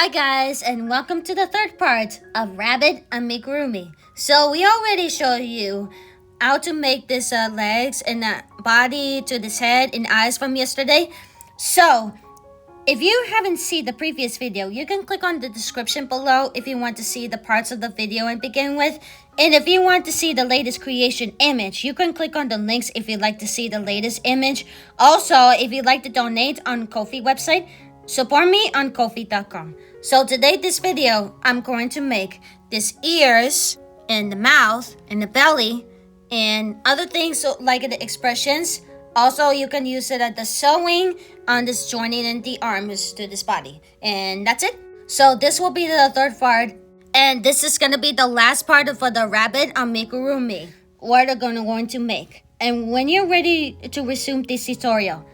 Hi guys, and welcome to the third part of Rabbid amigurumi. So we already showed you how to make this legs and body to this head and eyes from yesterday. So if you haven't seen the previous video, you can click on the description below if you want to see the parts of the video and begin with. And if you want to see the latest creation image, you can click on the links if you'd like to see the latest image. Also, if you'd like to donate on Ko-fi website, support me on Ko-fi.com. So today this video, I'm going to make these ears and the mouth and the belly and other things so like the expressions. Also, you can use it at the sewing on this joining in the arms to this body. And that's it. So this will be the third part. And this is going to be the last part for the Rabbid amigurumi. What are going to make. And when you're ready to resume this tutorial,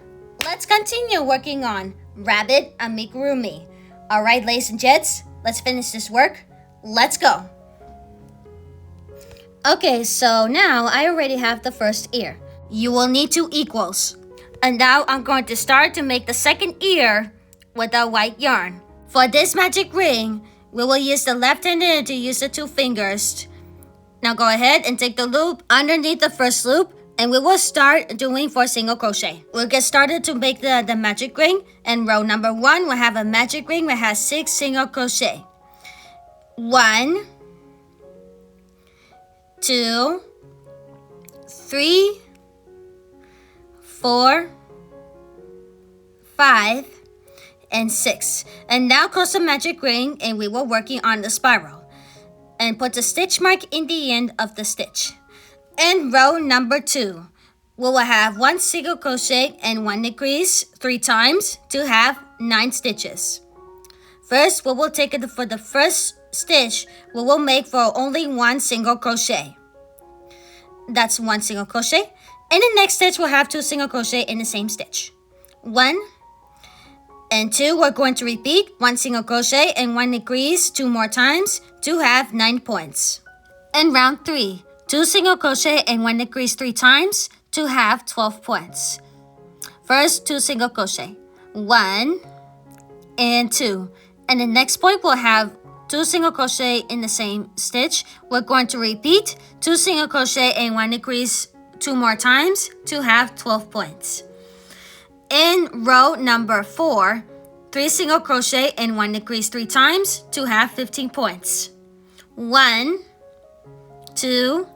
let's continue working on Rabbid amigurumi. Alright, ladies and gents, let's finish this work. Let's go. Okay, so now I already have the first ear. You will need 2 equals. And now I'm going to start to make the second ear with a white yarn. For this magic ring, we will use the left hand to use the 2 fingers. Now go ahead and take the loop underneath the first loop, and we will start doing 4 single crochet. We'll get started to make the magic ring, and row number 1 will have a magic ring that has 6 single crochet. 1, 2, 3, 4, 5, and 6. And now close the magic ring, and we will working on the spiral. And put the stitch mark in the end of the stitch. In row number 2, we will have 1 single crochet and 1 decrease 3 times to have 9 stitches. First, we will take it for the first stitch. We will make for only 1 single crochet. That's 1 single crochet. In the next stitch, we'll have 2 single crochet in the same stitch. 1 and 2, we're going to repeat 1 single crochet and 1 decrease 2 more times to have 9 points. In round 3, 2 single crochet and 1 decrease 3 times to have 12 points. First, 2 single crochet, 1 and 2. And the next point we'll have 2 single crochet in the same stitch. We're going to repeat 2 single crochet and 1 decrease 2 more times to have 12 points. In row number 4, 3 single crochet and 1 decrease 3 times to have 15 points. 1, 2,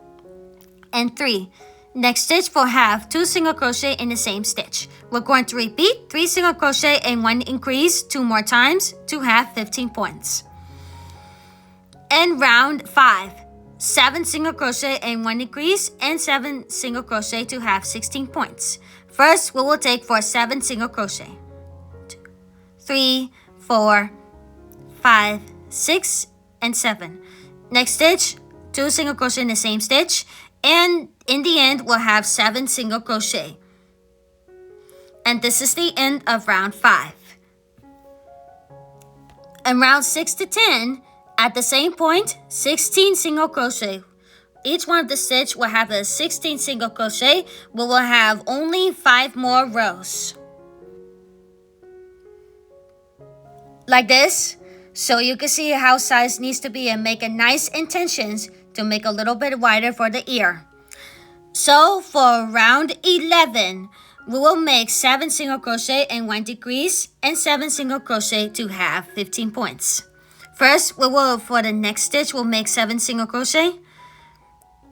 and 3. Next stitch we'll have 2 single crochet in the same stitch. We're going to repeat 3 single crochet and 1 increase 2 more times to have 15 points. In round 5, 7 single crochet and 1 decrease and 7 single crochet to have 16 points. First, we will take for 7 single crochet. 2, 3, 4, 5, 6, and 7. Next stitch, 2 single crochet in the same stitch, and in the end, we'll have 7 single crochet. And this is the end of round 5. In round 6 to 10, at the same point, 16 single crochet. Each one of the stitch will have a 16 single crochet, but we'll have only 5 more rows. Like this, so you can see how size needs to be and make a nice intentions to make a little bit wider for the ear. So for round 11, we will make 7 single crochet and 1 decrease and 7 single crochet to have 15 points. First, we will for the next stitch, we'll make 7 single crochet.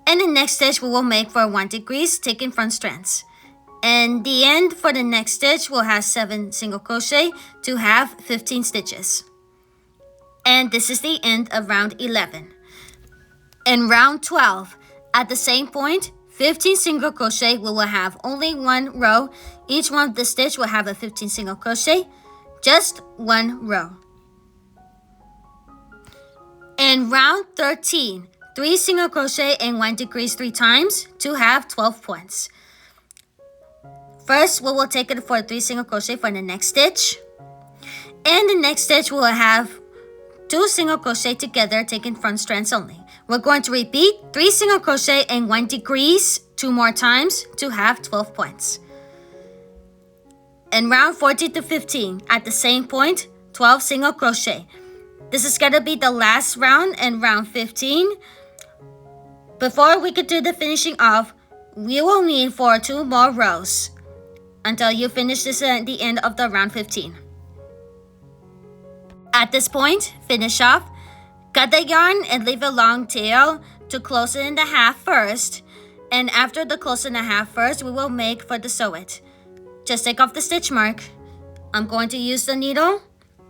And the next stitch, we will make for 1 decrease, taking front strands. And the end for the next stitch, we'll have 7 single crochet to have 15 stitches. And this is the end of round 11. In round 12, at the same point, 15 single crochet, we will have only 1 row. Each one of the stitch will have a 15 single crochet, just 1 row. In round 13, 3 single crochet and 1 decrease 3 times to have 12 points. First, we will take it for 3 single crochet for the next stitch. And the next stitch, we will have 2 single crochet together, taking front strands only. We're going to repeat 3 single crochet and 1 decrease 2 more times to have 12 points. In round 14 to 15, at the same point, 12 single crochet. This is gonna be the last round and round 15. Before we could do the finishing off, we will need for 2 more rows until you finish this at the end of the round 15. At this point, finish off, cut the yarn and leave a long tail to close it in the half first. And after the close in the half first, we will make for the sew it. Just take off the stitch mark. I'm going to use the needle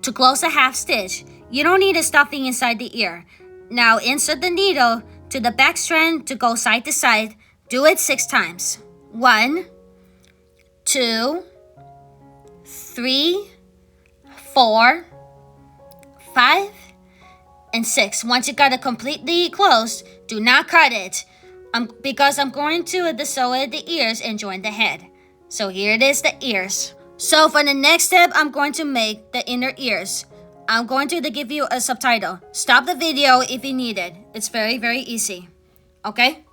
to close the half stitch. You don't need a stuffing inside the ear. Now insert the needle to the back strand to go side to side. Do it 6 times. 1, 2, 3, 4, 5, and 6. Once you got it completely closed, do not cut it. Because I'm going to sew it the ears and join the head. So here it is, the ears. So for the next step, I'm going to make the inner ears. I'm going to give you a subtitle. Stop the video if you need it. It's very, very easy. Okay?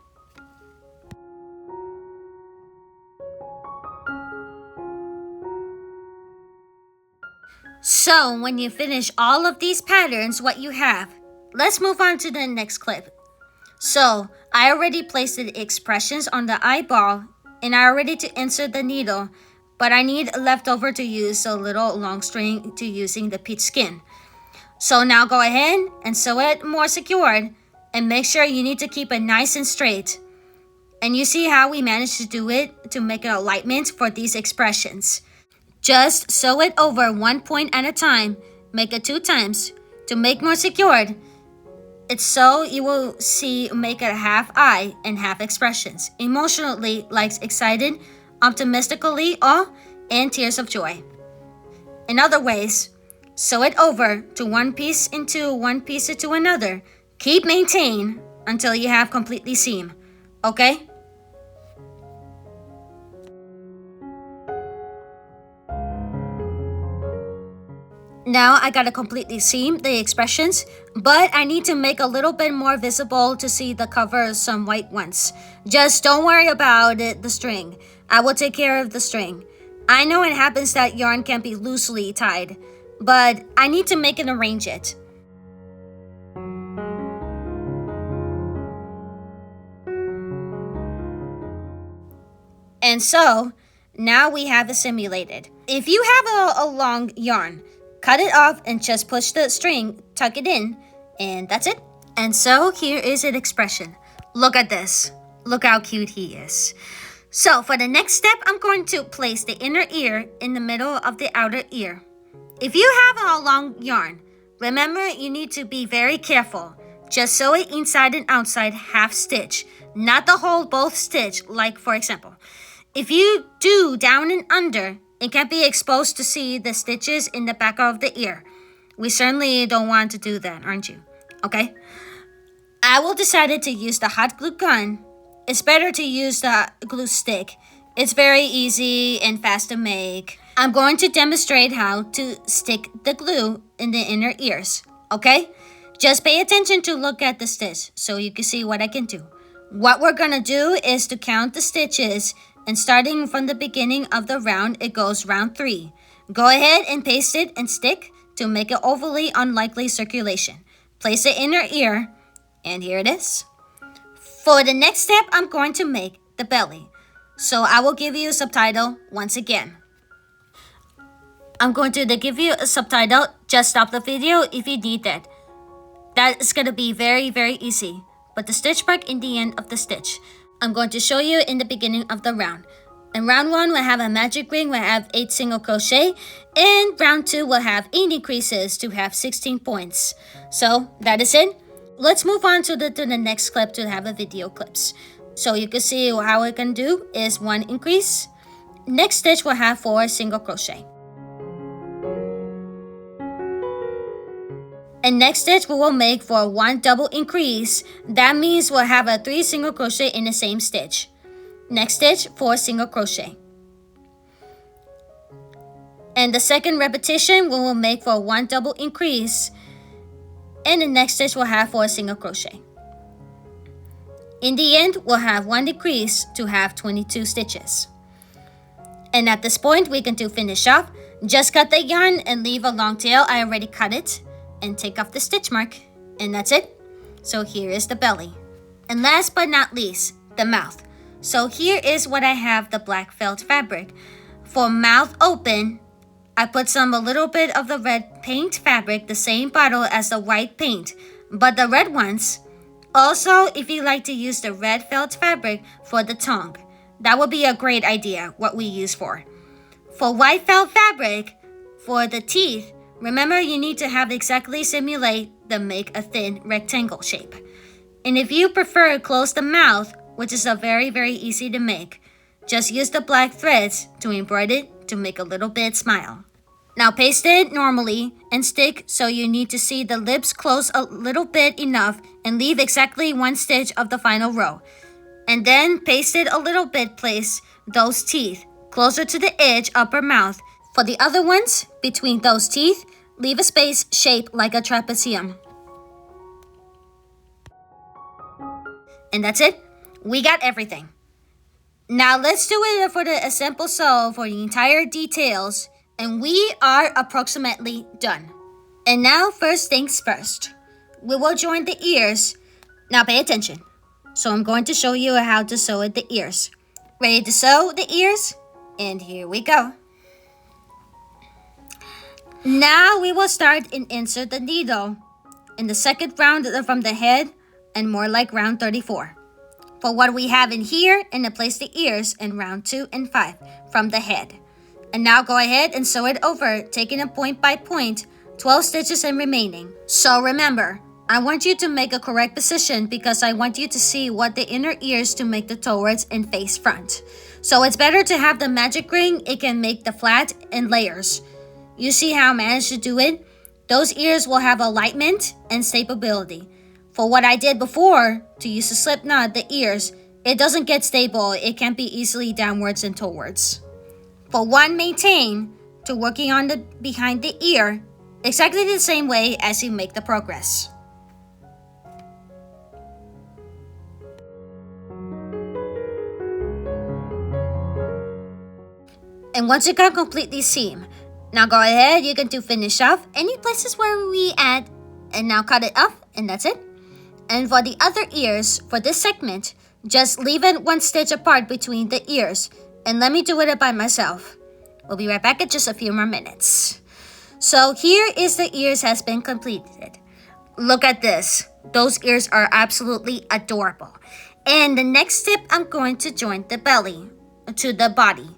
So when you finish all of these patterns, what you have, let's move on to the next clip. So I already placed the expressions on the eyeball and I already to insert the needle, but I need leftover to use a little long string to using the peach skin. So now go ahead and sew it more secured and make sure you need to keep it nice and straight. And you see how we managed to do it to make an alignment for these expressions. Just sew it over 1 point at a time. Make it 2 times to make more secured. It's so you will see make a half eye and half expressions. Emotionally, like excited, optimistically, awe, and tears of joy. In other ways, sew it over to one piece into another. Keep maintain until you have completely seam. Okay? Now I gotta completely seam the expressions, but I need to make a little bit more visible to see the cover some white ones. Just don't worry about it, the string. I will take care of the string. I know it happens that yarn can be loosely tied, but I need to make it arrange it. And so, now we have it simulated. If you have a long yarn, cut it off and just push the string, tuck it in, and that's it. And so here is an expression. Look at this. Look how cute he is. So for the next step, I'm going to place the inner ear in the middle of the outer ear. If you have a long yarn, remember you need to be very careful. Just sew it inside and outside half stitch, not the whole both stitch, like for example. If you do down and under, it can be exposed to see the stitches in the back of the ear. We certainly don't want to do that, aren't you? Okay? I will decide to use the hot glue gun. It's better to use the glue stick. It's very easy and fast to make. I'm going to demonstrate how to stick the glue in the inner ears. Okay? Just pay attention to look at the stitch so you can see what I can do. What we're going to do is to count the stitches. And starting from the beginning of the round, it goes round 3. Go ahead and paste it and stick to make it overly unlikely circulation. Place the inner ear, and here it is. For the next step, I'm going to make the belly. So I will give you a subtitle once again. I'm going to give you a subtitle. Just stop the video if you need that. That is going to be very, very easy. But the stitch mark in the end of the stitch. I'm going to show you in the beginning of the round. In round 1, we'll have a magic ring, we'll have 8 single crochet. And round 2, we'll have 8 increases to have 16 points. So that is it. Let's move on to the next clip to have a video clips. So you can see how we can do is 1 increase. Next stitch will have 4 single crochet. And next stitch we will make for 1 double increase. That means we'll have a 3 single crochet in the same stitch. Next stitch, 4 single crochet. And the second repetition we will make for 1 double increase. And the next stitch will have 4 single crochet. In the end, we'll have 1 decrease to have 22 stitches. And at this point, we can do finish off. Just cut the yarn and leave a long tail. I already cut it. and take off the stitch mark, and that's it. So here is the belly. And last but not least, the mouth. So here is what I have the black felt fabric. For mouth open, I put a little bit of the red paint fabric, the same bottle as the white paint, but the red ones. Also, if you like to use the red felt fabric for the tongue, that would be a great idea, what we use for. For white felt fabric, for the teeth, remember you need to have exactly simulate the make a thin rectangle shape. And if you prefer close the mouth, which is a very easy to make, just use the black threads to embroider it to make a little bit smile. Now paste it normally and stick so you need to see the lips close a little bit enough and leave exactly 1 stitch of the final row. And then paste it a little bit, place those teeth closer to the edge upper mouth. For the other ones, between those teeth, leave a space shaped like a trapezium. And that's it. We got everything. Now let's do it for the simple sew for the entire details, and we are approximately done. And now first things first. We will join the ears. Now pay attention. So I'm going to show you how to sew the ears. Ready to sew the ears? And here we go. Now we will start and insert the needle in the second round from the head and more like round 34. For what we have in here, and to place the ears in round 2 and 5 from the head. And now go ahead and sew it over, taking it point by point, 12 stitches and remaining. So remember, I want you to make a correct position because I want you to see what the inner ears to make the towards and face front. So it's better to have the magic ring, it can make the flat and layers. You see how I managed to do it? Those ears will have alignment and stability. For what I did before, to use a slip knot, the ears, it doesn't get stable, it can be easily downwards and towards. For one maintain, to working on the behind the ear, exactly the same way as you make the progress. And once you got completely seam, now go ahead, you can do finish off any places where we add, and now cut it off, and that's it. And for the other ears, for this segment, just leave it 1 stitch apart between the ears, and let me do it by myself. We'll be right back in just a few more minutes. So here is the ears has been completed. Look at this. Those ears are absolutely adorable. And the next step, I'm going to join the belly to the body.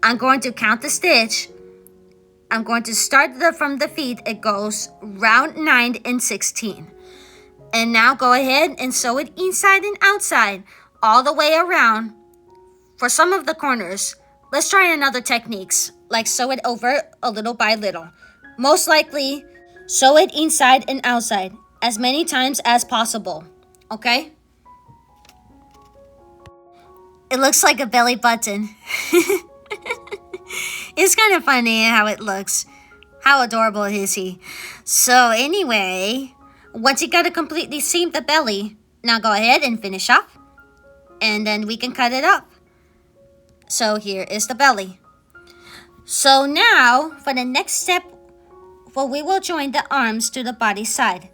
I'm going to count the stitch. I'm going to start from the feet. It goes round 9 and 16. And now go ahead and sew it inside and outside, all the way around. For some of the corners, let's try another techniques, like sew it over a little by little. Most likely, sew it inside and outside, as many times as possible, okay? It looks like a belly button. It's kind of funny how it looks. How adorable is he? So anyway, once you got to completely seam the belly, now go ahead and finish off. And then we can cut it up. So here is the belly. So now, for the next step, we will join the arms to the body side.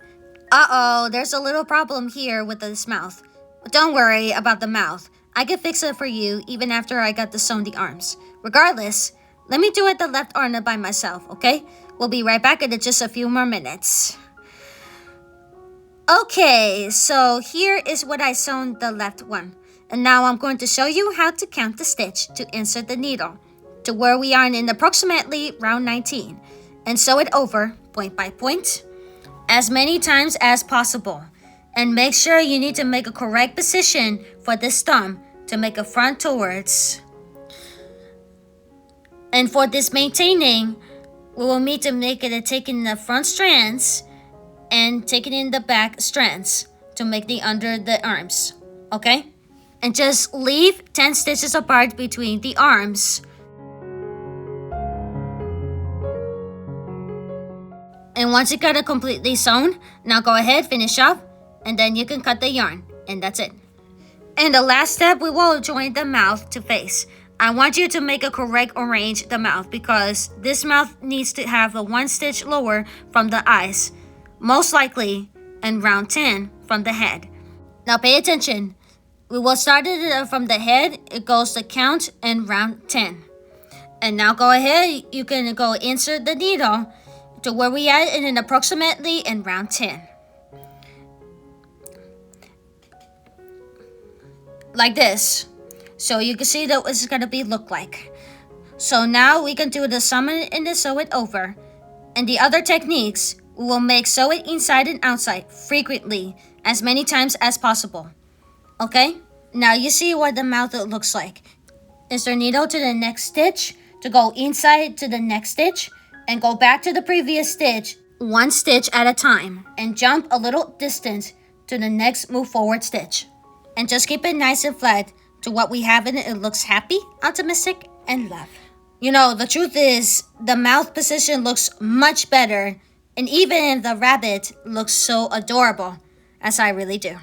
Uh-oh, there's a little problem here with this mouth. But don't worry about the mouth. I can fix it for you even after I got to sewn the arms. Regardless, let me do it the left arm by myself, okay? We'll be right back in just a few more minutes. Okay, so here is what I sewn the left one. And now I'm going to show you how to count the stitch to insert the needle to where we are in approximately round 19 and sew it over point by point as many times as possible. And make sure you need to make a correct position for this thumb to make a front towards. And for this maintaining, we will need to make it taking the front strands and taking in the back strands to make the under the arms, okay? And just leave 10 stitches apart between the arms. And once you got it completely sewn, now go ahead, finish off, and then you can cut the yarn, and that's it. And the last step, we will join the mouth to face. I want you to make a correct arrange the mouth because this mouth needs to have a 1 stitch lower from the eyes. most likely in round 10 from the head. Now pay attention. We will start it from the head. It goes to count in round 10. And now go ahead, you can go insert the needle to where we at in approximately in round 10. Like this. So you can see that it's gonna be look like. So now we can do the sum and the sew it over. And the other techniques, we will make sew it inside and outside frequently, as many times as possible. Okay? Now you see what the mouth looks like. Insert needle to the next stitch, to go inside to the next stitch, and go back to the previous stitch, one stitch at a time, and jump a little distance to the next move forward stitch. And just keep it nice and flat to what we have in it. It looks happy, optimistic, and love. You know, the truth is, the mouth position looks much better, and even the rabbit looks so adorable, as I really do.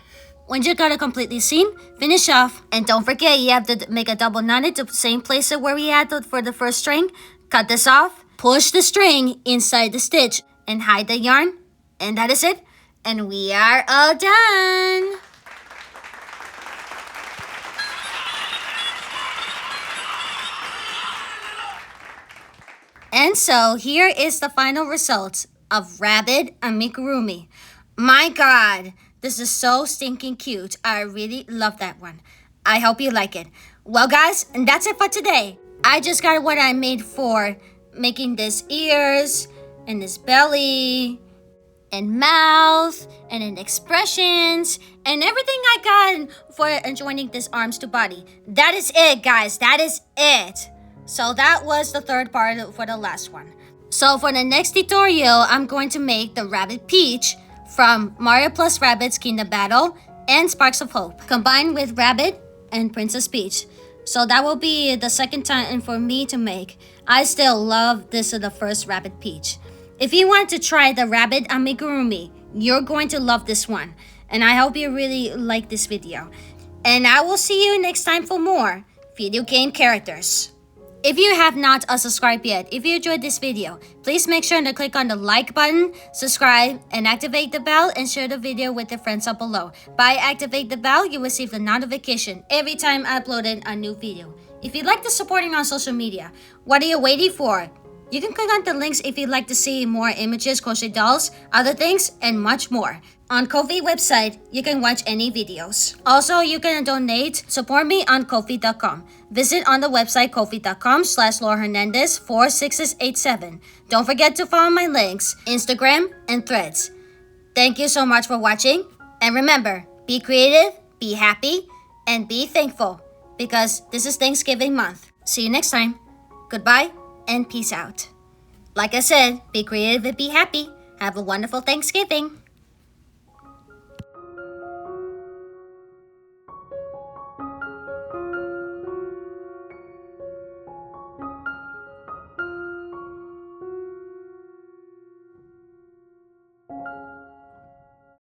When you got it completely seam, finish off, and don't forget you have to make a double knotted to the same place where we had for the first string. Cut this off, push the string inside the stitch, and hide the yarn, and that is it, and we are all done. And so here is the final result of Rabbid amigurumi. My God, this is so stinking cute. I really love that one. I hope you like it. Well guys, and that's it for today. I just got what I made for making this ears and this belly and mouth and then expressions and everything I got for joining this arms to body. That is it, guys. That is it. So that was the third part for the last one. So for the next tutorial, I'm going to make the Rabbid Peach from Mario plus Rabbids Kingdom Battle and Sparks of Hope, combined with Rabbid and Princess Peach. So that will be the second time for me to make. I still love this the first Rabbid Peach. If you want to try the Rabbid amigurumi, you're going to love this one. And I hope you really like this video. And I will see you next time for more video game characters. If you have not subscribed yet, if you enjoyed this video, please make sure to click on the like button, subscribe, and activate the bell and share the video with your friends up below. By activate the bell, you will receive the notification every time I upload a new video. If you'd like to supporting on social media, what are you waiting for? You can click on the links if you'd like to see more images, crochet dolls, other things, and much more. On Ko-fi website, you can watch any videos. Also, you can donate, support me on Ko-fi.com. Visit on the website Ko-fi.com/LauraHernandez4687. Don't forget to follow my links, Instagram, and Threads. Thank you so much for watching. And remember, be creative, be happy, and be thankful. Because this is Thanksgiving month. See you next time. Goodbye and peace out. Like I said, be creative and be happy. Have a wonderful Thanksgiving.